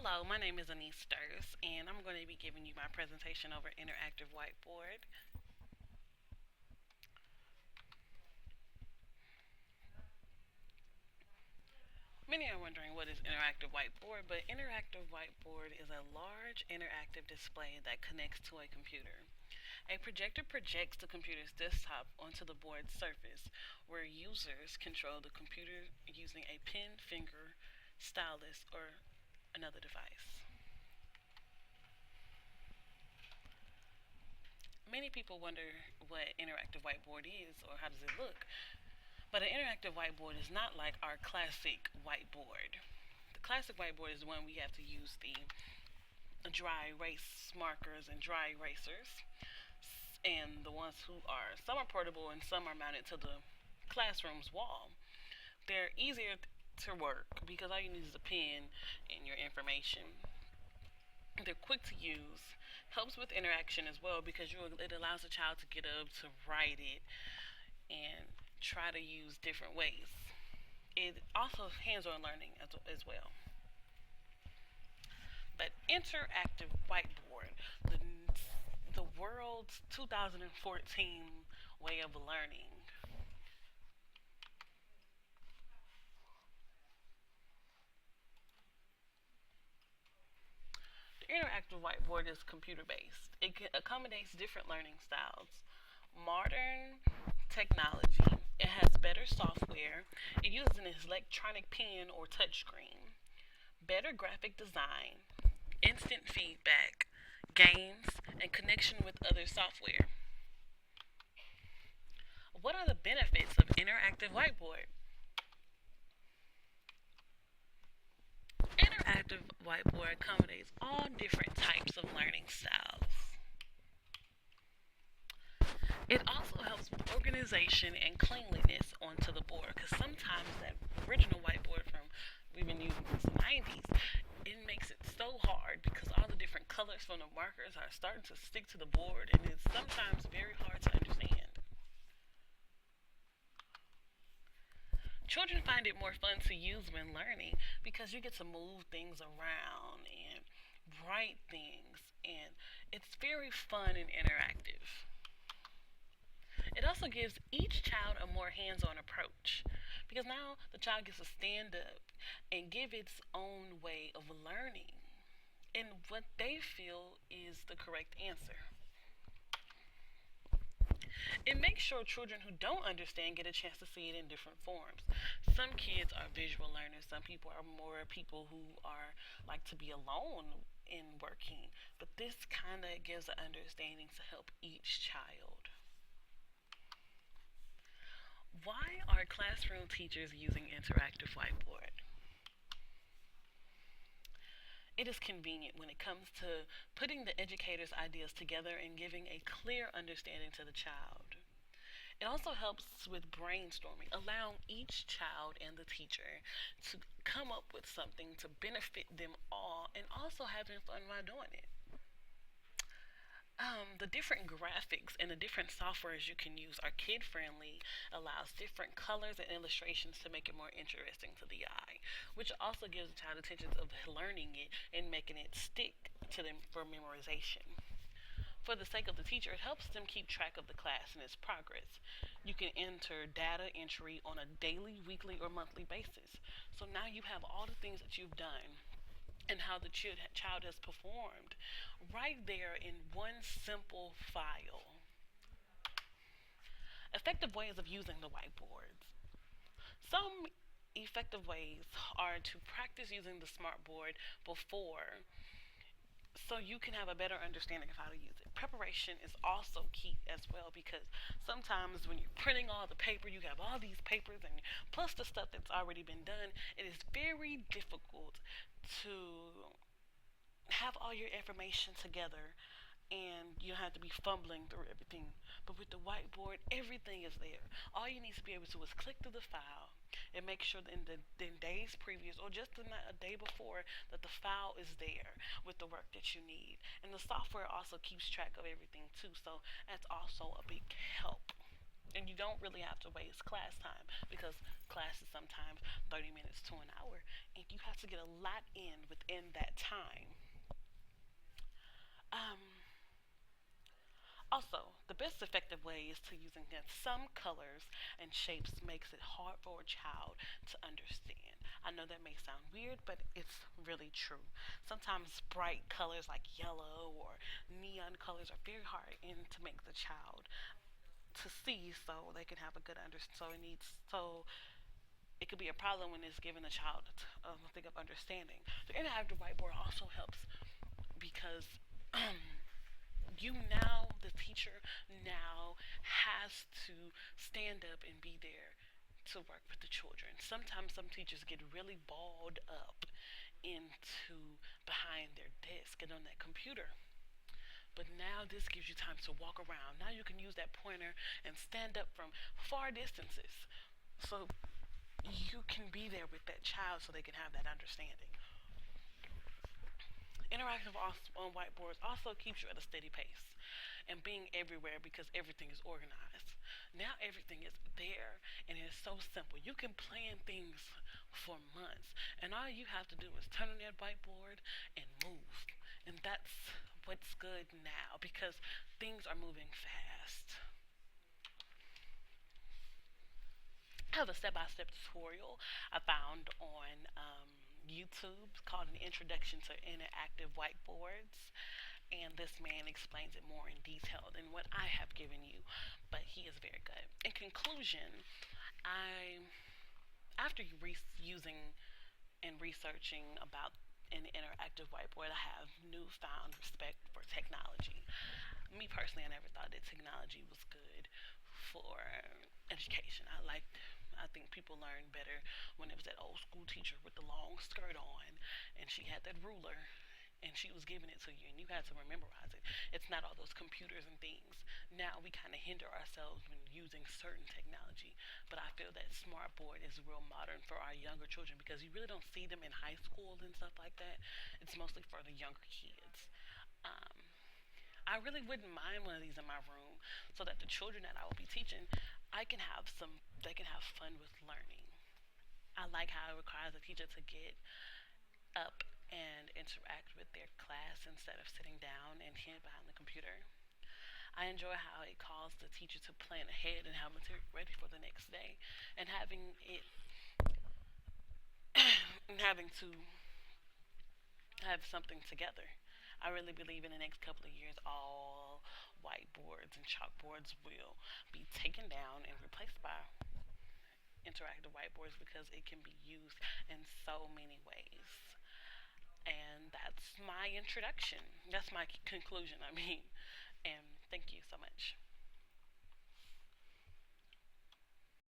Hello, my name is Anise Sturs, and I'm going to be giving you my presentation over interactive whiteboard. Many are wondering what is interactive whiteboard, but interactive whiteboard is a large interactive display that connects to a computer. A projector projects the computer's desktop onto the board's surface, where users control the computer using a pen, finger, stylus, or another device. Many people wonder what interactive whiteboard is or how does it look. But an interactive whiteboard is not like our classic whiteboard. The classic whiteboard is one we have to use the dry erase markers and dry erasers, and the ones who are some are portable and some are mounted to the classroom's wall. They're easier to work because all you need is a pen and your information. They're quick to use, helps with interaction as well because it allows the child to get up to write it and try to use different ways. It also hands-on learning as well. But interactive whiteboard, the the world's 2014 way of learning. The interactive whiteboard is computer based. It accommodates different learning styles. Modern technology. It has better software. It uses an electronic pen or touchscreen. Better graphic design, instant feedback, games, and connection with other software. What are the benefits of interactive whiteboard? Interactive whiteboard accommodates all different types of learning styles. It also helps with organization and cleanliness onto the board because sometimes that original whiteboard from we've been using since the 90s, it makes it so hard because all the different colors from the markers are starting to stick to the board and it's sometimes very hard to understand. Children find it more fun to use when learning because you get to move things around and write things, and it's very fun and interactive. It also gives each child a more hands on approach because now the child gets to stand up and give its own way of learning and what they feel is the correct answer. It makes sure children who don't understand get a chance to see it in different forms. Some kids are visual learners, some people are more people who are like to be alone in working, but this kind of gives an understanding to help each child. Why are classroom teachers using interactive whiteboard? It is convenient when it comes to putting the educator's ideas together and giving a clear understanding to the child. It also helps with brainstorming, allowing each child and the teacher to come up with something to benefit them all and also having fun while doing it. The different graphics and the different softwares you can use are kid friendly, allows different colors and illustrations to make it more interesting to the eye, which also gives the child attention of learning it and making it stick to them for memorization. For the sake of the teacher, it helps them keep track of the class and its progress. You can enter data entry on a daily, weekly, or monthly basis. So now you have all the things that you've done and how the child has performed right there in one simple file. Effective ways of using the whiteboards. Some effective ways are to practice using the smartboard before so you can have a better understanding of how to use it. Preparation is also key as well because sometimes when you're printing all the paper, you have all these papers and plus the stuff that's already been done, it is very difficult to have all your information together and you don't have to be fumbling through everything. But with the whiteboard, everything is there. All you need to be able to do is click through the file and make sure that in days previous or just a day before that the file is there with the work that you need. And the software also keeps track of everything too, so that's also a big help. And you don't really have to waste class time because class is sometimes 30 minutes to an hour, and you have to get a lot in within that time. Um, Also, the best effective way is to using some colors and shapes makes it hard for a child to understand. I know that may sound weird, but it's really true. Sometimes bright colors like yellow or neon colors are very hard in to make the child to see so they can have a good understanding. So it could be a problem when it's giving the child a thing of understanding. The interactive whiteboard also helps because you now, the teacher now has to stand up and be there to work with the children. Sometimes some teachers get really balled up into behind their desk and on that computer. But now this gives you time to walk around. Now you can use that pointer and stand up from far distances. So you can be there with that child so they can have that understanding. Interactive on whiteboards also keeps you at a steady pace and being everywhere because everything is organized. Now everything is there and it's so simple. You can plan things for months, and all you have to do is turn on that whiteboard and move. And that's what's good now because things are moving fast. I have a step by step tutorial I found on YouTube called An Introduction to Interactive Whiteboards. And this man explains it more in detail than what I have given you, but he is very good. In conclusion, I, after using and researching about an interactive whiteboard, I have newfound respect for technology. Me personally, I never thought that technology was good for education. I think people learned better when it was that old school teacher with the long skirt on, and she had that ruler, and she was giving it to you, and you had to memorize it. It's not all those computers and things. Now we kind of hinder ourselves when using certain technology, but I feel that smartboard is real modern for our younger children because you really don't see them in high school and stuff like that. It's mostly for the younger kids. Um, I really wouldn't mind one of these in my room so that the children that I will be teaching, they can have fun with learning. I like how it requires a teacher to get up and interact with their class instead of sitting down and hid behind the computer. I enjoy how it calls the teacher to plan ahead and have material ready for the next day, and having to have something together. I really believe in the next couple of years, all whiteboards and chalkboards will be taken down and replaced by interactive whiteboards because it can be used in so many ways. And that's my introduction. That's my conclusion, I mean. And thank you so much.